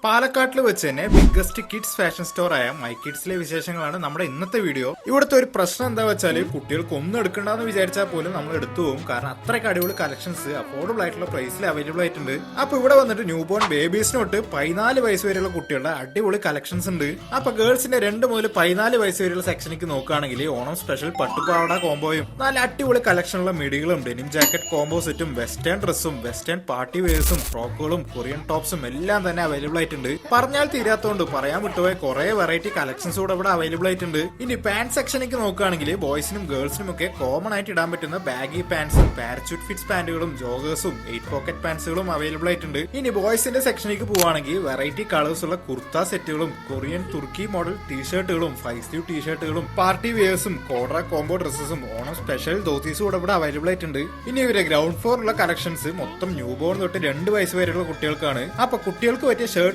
പാലക്കാട്ടിൽ വെച്ച് തന്നെ biggest kids fashion store ആയ മൈ കിഡ്സിലെ വിശേഷങ്ങളാണ് നമ്മുടെ ഇന്നത്തെ വീഡിയോ. ഇവിടുത്തെ ഒരു പ്രശ്നം എന്താ വെച്ചാൽ കുട്ടികൾക്ക് ഒന്നും എടുക്കണ്ടെന്ന് വിചാരിച്ചാൽ പോലും നമ്മൾ എടുത്തു പോകും. കാരണം അത്രയ്ക്ക് അടിപൊളി കളക്ഷൻസ് അഫോർഡബിൾ ആയിട്ടുള്ള പ്രൈസിൽ അവൈലബിൾ ആയിട്ടുണ്ട്. അപ്പൊ ഇവിടെ വന്നിട്ട് ന്യൂ ബോൺ ബേബീസിനോട്ട് 14 വയസ്സ് വരെയുള്ള കുട്ടികളുടെ അടിപൊളി കളക്ഷൻസ് ഉണ്ട്. അപ്പൊ ഗേൾസിന്റെ 2 മുതൽ 14 വയസ്സ് വരെയുള്ള സെക്ഷനിക്ക് നോക്കുകയാണെങ്കിൽ ഓണം സ്പെഷ്യൽ പട്ടുപാവട കോംബോയും നല്ല അടിപൊളി കളക്ഷനുള്ള മിഡികളും ഡെനിം ജാക്കറ്റ് കോംബോ സെറ്റും വെസ്റ്റേൺ ഡ്രസ്സും വെസ്റ്റേൺ പാർട്ടി വെയർസും ഫ്രോക്കുകളും കൊറിയൻ ടോപ്സും എല്ലാം തന്നെ അവൈലബിൾ ആയിട്ടുണ്ട്. പറഞ്ഞാൽ തീരാത്തോണ്ട് പറയാൻ വിട്ടുപോയ കുറെ വെറൈറ്റി കളക്ഷൻസ് കൂടെ ഇവിടെ അവൈലബിൾ ആയിട്ടുണ്ട്. ഇനി പാന്റ് സെക്ഷനിലേക്ക് നോക്കുകയാണെങ്കിൽ ബോയ്സിനും ഗേൾസിനും ഒക്കെ കോമൺ ആയിട്ട് ഇടാൻ പറ്റുന്ന ബാഗി പാന്റ്സും പാരച്യൂട്ട് ഫിറ്റ്സ് പാന്റുകളും ജോഗേഴ്സും 8 പോക്കറ്റ് പാന്റ്സുകളും അവൈലബിൾ ആയിട്ടുണ്ട്. ഇനി ബോയ്സിന്റെ സെക്ഷനിലേക്ക് പോവുകയാണെങ്കിൽ വെറൈറ്റി കളേഴ്സ് ഉള്ള കുർത്ത സെറ്റുകളും കൊറിയൻ തുർക്കി മോഡൽ ടീഷർട്ടുകളും 5 സ്ലീവ് ടീഷർട്ടുകളും പാർട്ടി വെയേഴ്സും കോഡ്ര കോംബോ ഡ്രസ്സസും ഓണം സ്പെഷ്യൽ ധോത്തീസും കൂടെ ഇവിടെ അവൈലബിൾ ആയിട്ടുണ്ട്. ഇനി ഇവരെ ഗ്രൗണ്ട് ഫ്ലോർ ഉള്ള കളക്ഷൻസ് മൊത്തം ന്യൂ ബോൺ തൊട്ട് 2 വയസ്സ് വരെയുള്ള കുട്ടികൾക്കാണ്. അപ്പൊ കുട്ടികൾക്ക് പറ്റിയ ഷർട്ട്